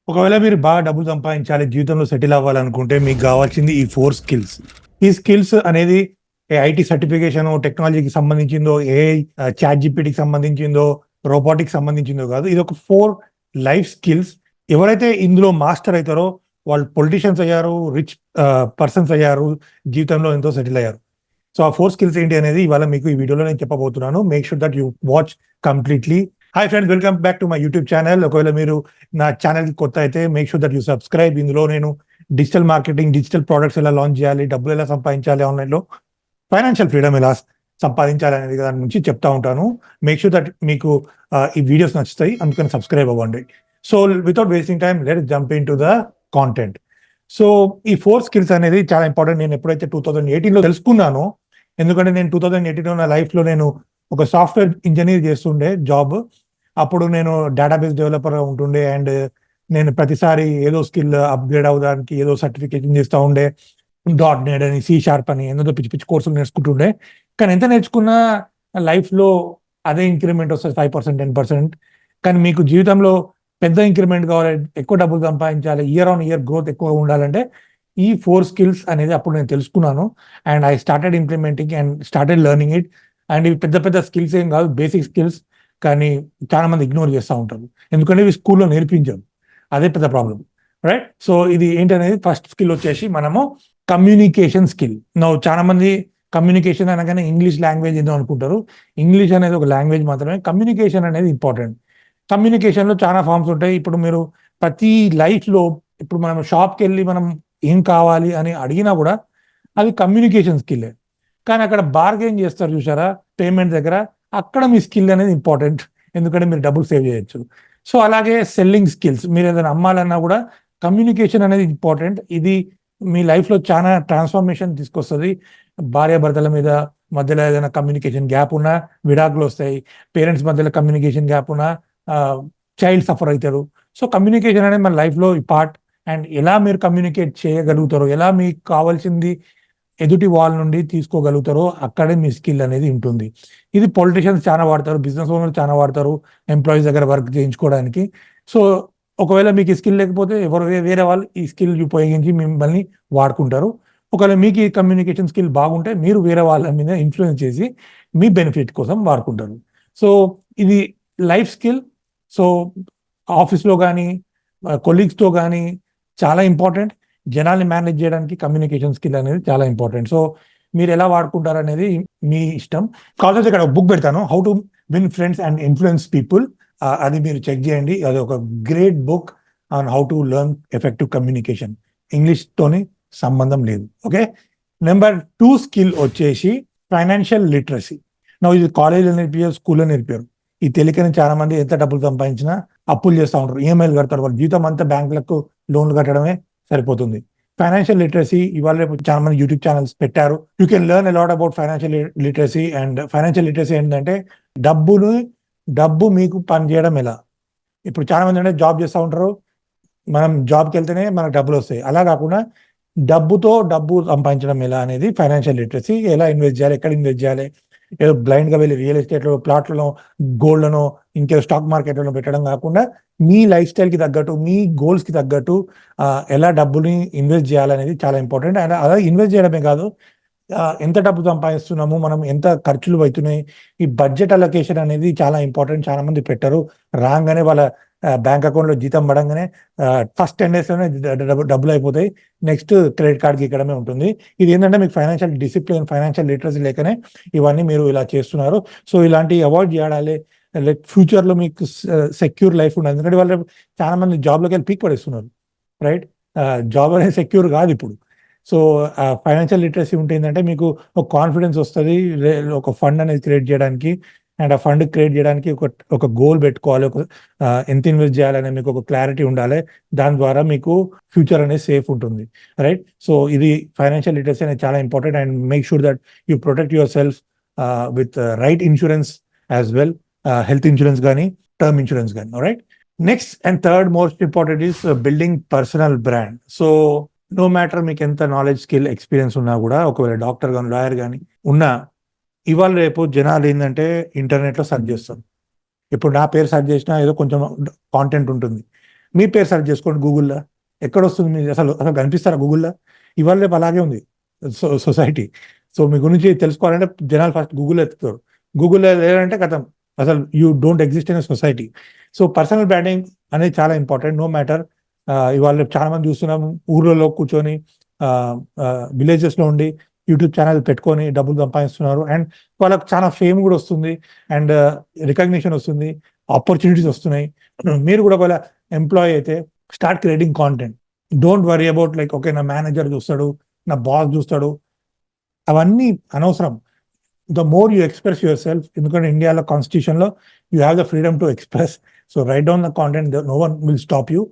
ఒకవేళ మీరు బాగా డబ్బులు సంపాదించాలి, జీవితంలో సెటిల్ అవ్వాలనుకుంటే మీకు కావాల్సింది ఈ 4 స్కిల్స్. ఈ స్కిల్స్ అనేది ఐటీ సర్టిఫికేషన్, టెక్నాలజీకి సంబంధించిందో, ఏఐ, చాట్‌జీపీటీకి సంబంధించిందో, రోబోటిక్స్ సంబంధించిందో కాదు. ఇదొక 4 లైఫ్ స్కిల్స్. ఎవరైతే ఇందులో మాస్టర్ అయితారో వాళ్ళు పొలిటీషియన్స్ అయ్యారు, రిచ్ పర్సన్స్ అయ్యారు, జీవితంలో ఎంతో సెటిల్ అయ్యారు. సో, ఆ 4 స్కిల్స్ ఏంటి అనేది ఇవాళ మీకు ఈ వీడియోలో నేను చెప్పబోతున్నాను. Make sure that you watch completely. Hi friends, welcome back to my YouTube channel. ఒకవేళ మీరు నా ఛానల్‌కి కొత్త అయితే make sure that you subscribe. ఇందులో నేను డిజిటల్ మార్కెటింగ్, డిజిటల్ ప్రొడక్ట్స్ ఎలా లాంచ్ చేయాలి, డబ్బులు ఎలా సంపాదించాలి ఆన్‌లైన్‌లో, ఫైనాన్షియల్ ఫ్రీడమ్ ఎలా సంపాదించాలి అనేది దాని గురించి చెప్తా ఉంటాను. మేక్ షూర్ దట్ మీకు ఈ వీడియోస్ నచ్చుతాయి. అందుకని సబ్స్క్రైబ్ అవ్వండి. So, without wasting time let's jump into the content. So, ఈ 4 స్కిల్స్ అనేది చాలా ఇంపార్టెంట్. నేను ఎప్పుడైతే 2018లో తెలుసుకున్నానో, ఎందుకంటే నేను 2018లో నా లైఫ్‌లో నేను ఒక సాఫ్ట్‌వేర్ ఇంజినీర్ చేస్తుండే జాబ్. అప్పుడు నేను డేటాబేస్ డెవలపర్‌గా ఉంటుండే. అండ్ నేను ప్రతిసారి ఏదో స్కిల్ అప్‌గ్రేడ్ అవ్వడానికి ఏదో సర్టిఫికేషన్ చేస్తా ఉండే. డాట్ నెట్ అని, సి షార్ప్ అని ఏదేదో పిచ్చి పిచ్చి కోర్సులు నేర్చుకుంటుండే. కానీ ఎంత నేర్చుకున్నా లైఫ్‌లో అదే ఇంక్రిమెంట్ వస్తది 5%, 10%. కానీ మీకు జీవితంలో పెద్ద ఇంక్రిమెంట్ కావాలి, ఎక్కువ డబ్బులు సంపాదించాలి, ఇయర్ ఆన్ ఇయర్ గ్రోత్ ఎక్కువగా ఉండాలంటే ఈ 4 స్కిల్స్ అనేది అప్పుడు నేను తెలుసుకున్నాను. And I started implementing and started learning it. And ఇవి పెద్ద పెద్ద స్కిల్స్ ఏం కాదు, బేసిక్ స్కిల్స్. కానీ చాలా మంది ఇగ్నోర్ చేస్తా ఉంటారు. ఎందుకంటే ఇవి స్కూల్‌లో నేర్పించరు. అదే పెద్ద ప్రాబ్లమ్. రైట్? సో, ఇది ఏంటనేది ఫస్ట్ స్కిల్ వచ్చేసి మనము కమ్యూనికేషన్ స్కిల్. నౌ చాలా మంది కమ్యూనికేషన్ అనగానే ఇంగ్లీష్ లాంగ్వేజ్ ఏదో అనుకుంటారు. ఇంగ్లీష్ అనేది ఒక లాంగ్వేజ్ మాత్రమే. కమ్యూనికేషన్ అనేది ఇంపార్టెంట్. కమ్యూనికేషన్‌లో చాలా ఫార్మ్స్ ఉంటాయి. ఇప్పుడు మీరు ప్రతి లైఫ్‌లో ఇప్పుడు మనం షాప్‌కెళ్ళి మనం ఏం కావాలి అని అడిగినా కూడా అది కమ్యూనికేషన్ స్కిల్లే. కానీ అక్కడ బార్గెయిన్ చేస్తారు చూసారా? పేమెంట్ దగ్గర. అక్కడ మీ స్కిల్ అనేది ఇంపార్టెంట్. ఎందుకంటే మీరు డబ్బులు సేవ్ చేయొచ్చు. సో, అలాగే సెల్లింగ్ స్కిల్స్. మీరు ఏదైనా అమ్మాలన్నా కూడా కమ్యూనికేషన్ అనేది ఇంపార్టెంట్. ఇది మీ లైఫ్‌లో చాలా ట్రాన్స్‌ఫర్మేషన్ తీసుకొస్తది. భార్యాభర్తల మధ్యలో ఏదైనా కమ్యూనికేషన్ గ్యాప్ ఉన్నా విడాకులొస్తాయి. పేరెంట్స్ మధ్యలో కమ్యూనికేషన్ గ్యాప్ ఉన్నా చైల్డ్ సఫర్ అయితారు. సో, కమ్యూనికేషన్ అనేది మన లైఫ్‌లో పార్ట్. అండ్ ఎలా మీరు కమ్యూనికేట్ చేయగలుగుతారో, ఎలా మీకు కావాల్సింది ఎదుటి వాళ్ళ నుండి తీసుకోగలుగుతారో అక్కడే మీ స్కిల్ అనేది ఉంటుంది. ఇది పొలిటీషియన్స్ చాలా వాడతారు, బిజినెస్ ఓనర్లు చాలా వాడతారు ఎంప్లాయీస్ దగ్గర వర్క్ చేయించుకోవడానికి. సో, ఒకవేళ మీకు ఈ స్కిల్ లేకపోతే వేరే వాళ్ళు ఈ స్కిల్ ఉపయోగించి మిమ్మల్ని వాడుకుంటారు. ఒకవేళ మీకు ఈ కమ్యూనికేషన్ స్కిల్ బాగుంటే మీరు వేరే వాళ్ళ మీద ఇన్‌ఫ్లుయెన్స్ చేసి మీ బెనిఫిట్ కోసం వాడుకుంటారు. సో, ఇది లైఫ్ స్కిల్. సో, ఆఫీస్‌లో గానీ, కొలీగ్స్‌తో గానీ చాలా ఇంపార్టెంట్. జనాల్ని మేనేజ్ చేయడానికి కమ్యూనికేషన్ స్కిల్ అనేది చాలా ఇంపార్టెంట్. సో, మీరెలా వాడుకుంటారనేది మీ ఇష్టం. కావాల్సొస్తే ఇక్కడ ఒక బుక్ పెడతాను. 'How to win friends and influence people'. అది మీరు చెక్ చేయండి. అది ఒక great book on how to learn effective communication. ఇంగ్లీష్‌తోని సంబంధం లేదు. ఓకే. నంబర్ 2 స్కిల్ వచ్చేసి ఫైనాన్షియల్ లిటరసీ. ఇది కాలేజ్‌లో నేర్పియరు, స్కూల్‌లో నేర్పియరు. ఈ తెలియకనే చాలా మంది ఎంత డబ్బులు సంపాదించినా అప్పులు చేస్తా ఉంటారు. ఈఎంఐలు కడతారు. వాళ్ళ జీవితం అంతా బ్యాంకులకు లోన్‌లు కట్టడమే సరిపోతుంది. ఫైనాన్షియల్ లిటరసీ ఇవాళ రేపు చాలా మంది యూట్యూబ్ ఛానెల్స్ పెట్టారు. You can learn a lot about financial literacy. And financial literacy ఏంటంటే డబ్బు మీకు పని చేయడం ఎలా. ఇప్పుడు చాలా మంది అంటే జాబ్ చేస్తా ఉంటారు. మనం జాబ్‌కెళ్తేనే మనకు డబ్బులొస్తాయి. అలా కాకుండా డబ్బు సంపాదించడం ఎలా అనేది ఫైనాన్షియల్ లిటరసీ. ఎలా ఇన్వెస్ట్ చేయాలి? ఎక్కడ ఇన్వెస్ట్ చేయాలి? ఏదో బ్లైండ్‌గా వెళ్లి రియల్ ఎస్టేట్‌లో, ప్లాట్‌లలో, గోల్డ్‌లోనో, ఇంకేదో స్టాక్ మార్కెట్‌లోనో పెట్టడం కాకుండా మీ లైఫ్ స్టైల్‌కి తగ్గట్టు, మీ గోల్స్‌కి తగ్గట్టు ఎలా డబ్బుని ఇన్వెస్ట్ చేయాలనేది చాలా ఇంపార్టెంట్. అండ్ అలా ఇన్వెస్ట్ చేయడమే కాదు, ఎంత డబ్బు సంపాదిస్తున్నాము, మనం ఎంత ఖర్చులు అవుతున్నాయి, ఈ బడ్జెట్ అలొకేషన్ అనేది చాలా ఇంపార్టెంట్. చాలా మంది పెట్టరు. రాంగానే వాళ్ళ బ్యాంక్ అకౌంట్‌లో జీతం పడంగానే ఫస్ట్ 10 డేస్‌లోనే డబ్బులు అయిపోతాయి. నెక్స్ట్ క్రెడిట్ కార్డ్‌కి ఎక్కడమే ఉంటుంది. ఇది ఏంటంటే మీకు ఫైనాన్షియల్ డిసిప్లిన్, ఫైనాన్షియల్ లిటరసీ లేకనే ఇవన్నీ మీరు ఇలా చేస్తున్నారు. సో, ఇలాంటివి అవాయిడ్ చేయాలి. లైక్ ఫ్యూచర్‌లో మీకు సెక్యూర్ లైఫ్ ఉండదు. ఎందుకంటే వాళ్ళు చాలా మంది జాబ్‌లోకెళ్ళి పీక్ పడేస్తున్నారు. రైట్? జాబ్ అనేది సెక్యూర్ కాదు ఇప్పుడు. సో, ఫైనాన్షియల్ లిటరసీ ఉంటే ఏందంటే మీకు ఒక కాన్ఫిడెన్స్ వస్తది. ఒక ఫండ్ అనేది క్రియేట్ చేయడానికి. అండ్ ఆ ఫండ్ క్రియేట్ చేయడానికి ఒక గోల్ పెట్టుకోవాలి. ఎంత ఇన్వెస్ట్ చేయాలనే మీకు ఒక క్లారిటీ ఉండాలి. దాని ద్వారా మీకు ఫ్యూచర్ అనేది సేఫ్ ఉంటుంది. రైట్? సో, ఇది ఫైనాన్షియల్ లిటరసీ అనేది చాలా important. And make sure that you protect yourself with right insurance as well. Health insurance గానీ, టర్మ్ ఇన్స్యూరెన్స్ గానీ. Alright? Next and third most important is building personal brand. So, no matter మీకు ఎంత knowledge, skill, experience ఉన్నా కూడా, ఒకవేళ doctor గాని, lawyer గాని ఉన్నా, ఇవాళ రేపు జనాలు ఏందంటే ఇంటర్నెట్‌లో సెర్చ్ చేస్తారు. ఇప్పుడు నా పేరు సెర్చ్ చేసినా ఏదో కొంచెం కాంటెంట్ ఉంటుంది. మీ పేరు సెర్చ్ చేసుకోండి గూగుల్లో, ఎక్కడొస్తుంది మీరు అసలు అసలు కనిపిస్తారా గూగుల్లో? ఇవాళ రేపు అలాగే ఉంది సొసైటీ. సో మీ గురించి తెలుసుకోవాలంటే జనాలు ఫస్ట్ గూగుల్ ఎత్తుతారు. గూగుల్లో లేదంటే కథం, అసలు you don't exist in society. So personal branding అనేది చాలా ఇంపార్టెంట్. నో మ్యాటర్ ఇవాళ రేపు చాలా మంది చూస్తున్నాం, ఊర్లలో కూర్చొని విలేజెస్లో ఉండి యూట్యూబ్ ఛానల్ పెట్టుకొని డబ్బులు సంపాదిస్తున్నారు. అండ్ వాళ్ళకి చాలా ఫేమ్ కూడా వస్తుంది, అండ్ రికగ్నిషన్ వస్తుంది, ఆపర్చునిటీస్ వస్తున్నాయి. మీరు కూడా ఒకవేళ ఎంప్లాయీ అయితే start creating content. Don't worry about like okay నా మేనేజర్ చూస్తాడు, నా బాస్ చూస్తాడు, అవన్నీ అనవసరం. The more you express yourself, ఎందుకంటే ఇండియాలో కాన్స్టిట్యూషన్లో you have the freedom to express. So write down the content, no one will stop you.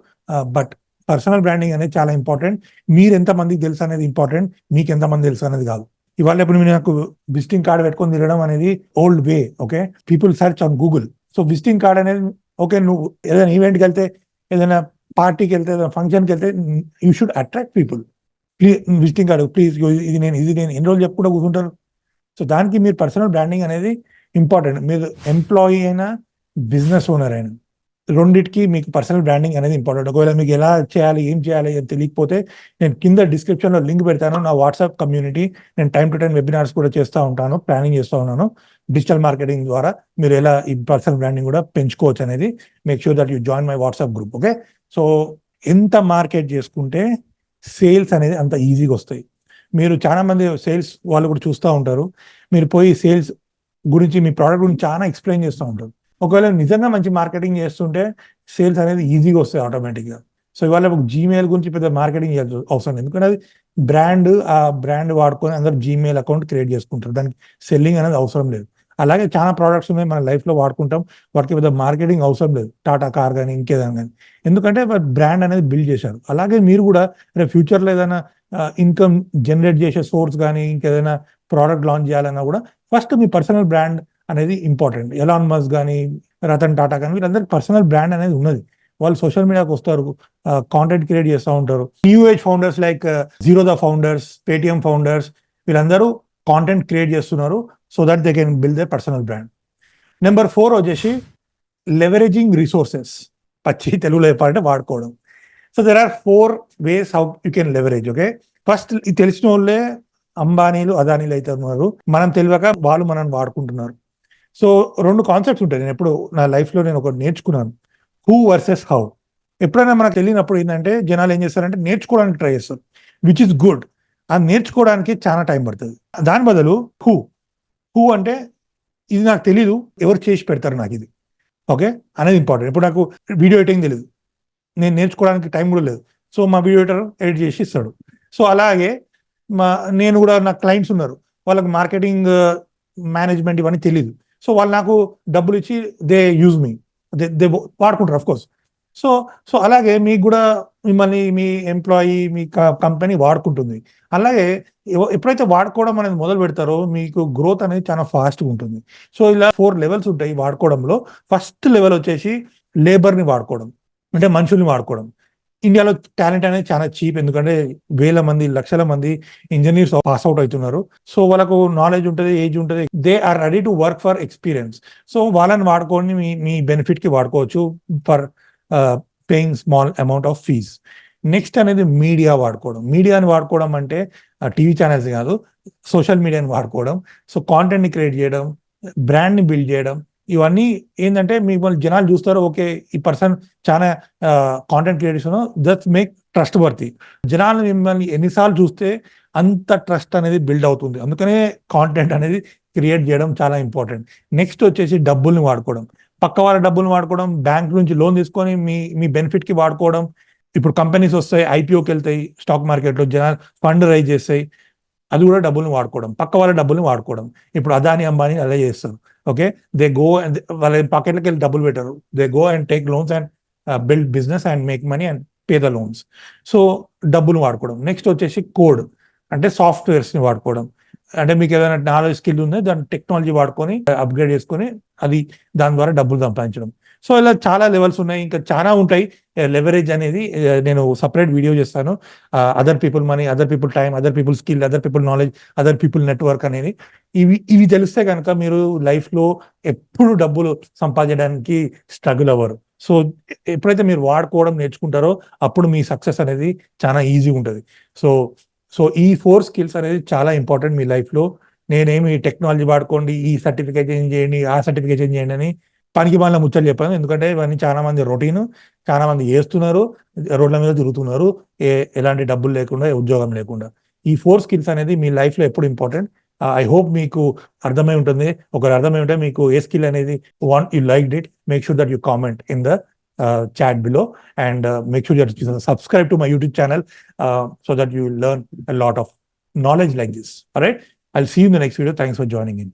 But personal branding అనేది చాలా ఇంపార్టెంట్. మీరు ఎంతమందికి తెలుసు అనేది ఇంపార్టెంట్, మీకు ఎంతమంది తెలుసు అనేది కాదు. ఇవాళ ఇప్పుడు మీరు నాకు విజిటింగ్ కార్డ్ పెట్టుకొని తిరగడం అనేది old way. Okay, people search on Google. So visiting card అనేది ఓకే, నువ్వు ఏదైనా ఈవెంట్కి వెళ్తే, ఏదైనా పార్టీకి వెళ్తే, ఏదైనా ఫంక్షన్కి వెళ్తే you should attract people. Please visiting card please, ఇది నేను ఎన్ని రోజులు చెప్పుకుంటూ కూర్చుంటారు. సో దానికి మీరు పర్సనల్ బ్రాండింగ్ అనేది ఇంపార్టెంట్. మీరు ఎంప్లాయీ అయినా బిజినెస్ ఓనర్ అయినా రెండింటికి మీకు పర్సనల్ బ్రాండింగ్ అనేది ఇంపార్టెంట్. ఒకవేళ మీకు ఎలా చేయాలి, ఏం చేయాలి అని తెలియకపోతే నేను కింద డిస్క్రిప్షన్లో లింక్ పెడతాను, నా వాట్సాప్ కమ్యూనిటీ. నేను టైం టు టైం వెబినార్స్ కూడా చేస్తూ ఉంటాను, ప్లానింగ్ చేస్తూ ఉన్నాను. డిజిటల్ మార్కెటింగ్ ద్వారా మీరు ఎలా ఈ పర్సనల్ బ్రాండింగ్ కూడా పెంచుకోవచ్చు అనేది. Make sure that you join my WhatsApp group. Okay, so ఎంత మార్కెట్ చేసుకుంటే సేల్స్ అనేది అంత ఈజీగా వస్తాయి. మీరు చాలా మంది సేల్స్ వాళ్ళు కూడా చూస్తూ ఉంటారు, మీరు పోయి సేల్స్ గురించి, మీ ప్రోడక్ట్ గురించి చాలా ఎక్స్ప్లెయిన్ చేస్తూ ఉంటారు. ఒకవేళ నిజంగా మంచి మార్కెటింగ్ చేస్తుంటే సేల్స్ అనేది ఈజీగా వస్తాయి ఆటోమేటిక్గా. సో ఇవాళ ఒక జీమెయిల్ గురించి పెద్ద మార్కెటింగ్ చేయాల్సి అవసరం, ఎందుకంటే అది బ్రాండ్, ఆ బ్రాండ్ వాడుకొని అందరూ జీమెయిల్ అకౌంట్ క్రియేట్ చేసుకుంటారు, దానికి సెల్లింగ్ అనేది అవసరం లేదు. అలాగే చాలా ప్రోడక్ట్స్ ఉన్నాయి మన లైఫ్లో వాడుకుంటాం, వాటికి పెద్ద మార్కెటింగ్ అవసరం లేదు. టాటా కార్ కానీ ఇంకేదైనా కానీ, ఎందుకంటే బ్రాండ్ అనేది బిల్డ్ చేశారు. అలాగే మీరు కూడా రేపు ఫ్యూచర్లో ఏదైనా ఇన్కమ్ జనరేట్ చేసే సోర్స్ కానీ ఇంకేదైనా ప్రోడక్ట్ లాంచ్ చేయాలన్నా కూడా ఫస్ట్ మీ పర్సనల్ బ్రాండ్ అనేది ఇంపార్టెంట్. ఎలాన్ మస్క్ కానీ, రతన్ టాటా కానీ, వీళ్ళందరికీ పర్సనల్ బ్రాండ్ అనేది ఉన్నది. వాళ్ళు సోషల్ మీడియాకి వస్తారు, కాంటెంట్ క్రియేట్ చేస్తూ ఉంటారు. New age founders like Zerodha founders, Paytm founders, వీళ్ళందరూ కాంటెంట్ క్రియేట్ చేస్తున్నారు so that they can build they personal brand. Number 4 వచ్చేసి లెవరేజింగ్ రిసోర్సెస్. పచ్చి తెలుగులో చెప్పాలంటే వాడుకోవడం. So there are 4 ways how you can leverage. Okay, first ఇది తెలిసిన వాళ్ళే అంబానీలు, అదానీలు అయితే ఉన్నారు, మనం తెలియక వాళ్ళు మనం వాడుకుంటున్నారు. సో 2 కాన్సెప్ట్స్ ఉంటాయి. నేను ఎప్పుడు నా లైఫ్లో నేను ఒకటి నేర్చుకున్నాను, హూ వర్సెస్ హౌ. ఎప్పుడైనా మనకు తెలియనప్పుడు ఏంటంటే జనాలు ఏం చేస్తారంటే నేర్చుకోవడానికి ట్రై చేస్తారు, విచ్ ఇస్ గుడ్. అది నేర్చుకోవడానికి చాలా టైం పడుతుంది. దాని బదులు హూ హూ అంటే ఇది నాకు తెలీదు, ఎవరు చేసి పెడతారు నాకు ఇది, ఓకే అనేది ఇంపార్టెంట్. ఇప్పుడు నాకు వీడియో ఎడిటింగ్ తెలియదు, నేను నేర్చుకోవడానికి టైం కూడా లేదు, సో మా వీడియో ఎడిటర్ ఎడిట్ చేసి ఇస్తాడు. సో అలాగే నేను కూడా, నా క్లయింట్స్ ఉన్నారు, వాళ్ళకి మార్కెటింగ్ మేనేజ్మెంట్ ఇవన్నీ తెలియదు, సో వాళ్ళు నాకు డబ్బులు ఇచ్చి దే యూజ్ మీ, దే వాడుకుంటారు అఫ్ కోర్స్. సో సో అలాగే మీకు కూడా మిమ్మల్ని మీ ఎంప్లాయీ, మీ కంపెనీ వాడుకుంటుంది. అలాగే ఎప్పుడైతే వాడుకోవడం అనేది మొదలు పెడతారో మీకు గ్రోత్ అనేది చాలా ఫాస్ట్గా ఉంటుంది. సో ఇలా 4 లెవెల్స్ ఉంటాయి వాడుకోవడంలో. ఫస్ట్ లెవెల్ వచ్చేసి లేబర్ని వాడుకోవడం, అంటే మనుషుల్ని వాడుకోవడం. ఇండియాలో టాలెంట్ అనేది చాలా చీప్, ఎందుకంటే వేల మంది, లక్షల మంది ఇంజనీర్స్ పాస్ అవుట్ అవుతున్నారు. సో వాళ్ళకు నాలెడ్జ్ ఉంటుంది, ఏజ్ ఉంటుంది, they are ready to work for experience. So వాళ్ళని వాడుకొని మీ బెనిఫిట్ కి వాడుకోవచ్చు for paying small amount of fees. Next అనేది మీడియా వాడుకోవడం. మీడియాని వాడుకోవడం అంటే టీవీ ఛానల్స్ కాదు, సోషల్ మీడియాని వాడుకోవడం. సో కాంటెంట్ని క్రియేట్ చేయడం, బ్రాండ్ని బిల్డ్ చేయడం, ఇవన్నీ ఏంటంటే మిమ్మల్ని జనాలు చూస్తారు, ఓకే ఈ పర్సన్ చాలా content creation, that's make trustworthy. జనాలు మిమ్మల్ని ఎన్నిసార్లు చూస్తే అంత ట్రస్ట్ అనేది బిల్డ్ అవుతుంది. అందుకనే కాంటెంట్ అనేది క్రియేట్ చేయడం చాలా ఇంపార్టెంట్. నెక్స్ట్ వచ్చేసి డబ్బుల్ని వాడుకోవడం, పక్క వాళ్ళ డబ్బుల్ని వాడుకోవడం, బ్యాంక్ నుంచి లోన్ తీసుకొని మీ బెనిఫిట్కి వాడుకోవడం. ఇప్పుడు కంపెనీస్ వస్తాయి, ఐపీఓకి వెళ్తాయి, స్టాక్ మార్కెట్లో జనాలు ఫండ్ రైజ్ చేస్తాయి, అది కూడా డబ్బుల్ని వాడుకోవడం, పక్క వాళ్ళ డబ్బుల్ని వాడుకోవడం. ఇప్పుడు అదాని అంబానీ అలా చేస్తారు. ఓకే, దే గో అండ్ వాళ్ళ పాకెట్లకి వెళ్ళి డబ్బులు పెట్టారు, they go and take loans and build business and make money and pay the loans. So డబ్బులు వాడుకోవడం. నెక్స్ట్ వచ్చేసి కోడ్, అంటే సాఫ్ట్వేర్స్ని వాడుకోవడం. అంటే మీకు ఏదైనా నాలెడ్జ్ స్కిల్ ఉందో దాని టెక్నాలజీ వాడుకొని అప్గ్రేడ్ చేసుకొని అది దాని ద్వారా డబ్బులు సంపాదించడం. సో ఇలా చాలా లెవెల్స్ ఉన్నాయి, ఇంకా చాలా ఉంటాయి. లెవరేజ్ అనేది నేను సపరేట్ వీడియో చేస్తాను. Other people money, other people time, other people skill, other people knowledge, other people network అనేది. ఇవి తెలిస్తే కనుక మీరు లైఫ్లో ఎప్పుడు డబ్బులు సంపాదించడానికి స్ట్రగుల్ అవ్వరు. సో ఎప్పుడైతే మీరు వాడుకోవడం నేర్చుకుంటారో అప్పుడు మీ సక్సెస్ అనేది చాలా ఈజీగా ఉంటుంది. సో సో ఈ 4 స్కిల్స్ అనేది చాలా ఇంపార్టెంట్ మీ లైఫ్‌లో. నేనేమి టెక్నాలజీ వాడుకోండి, ఈ సర్టిఫికేషన్ చేయండి, ఆ సర్టిఫికేషన్ చేయండి అని పనికిమాలిన ముచ్చట్లు చెప్పాను. ఎందుకంటే ఇవన్నీ చాలా మంది రొటీన్. చాలా మంది చేస్తున్నారు. రోడ్ల మీద తిరుగుతున్నారు. ఎలాంటి డబ్బులు లేకుండా, ఉద్యోగం లేకుండా. ఈ 4 స్కిల్స్ అనేది మీ లైఫ్‌లో ఎప్పుడు ఇంపార్టెంట్. ఐ హోప్ మీకు అర్థమై ఉంటుంది. ఒకవేళ అర్థమై ఉంటే మీకు ఏ స్కిల్ అనేది you liked it, make sure that you comment in the chat below, and make sure you subscribe to my YouTube channel so that you will learn a lot of knowledge like this. All right. I'll see you in the next video. Thanks for joining in.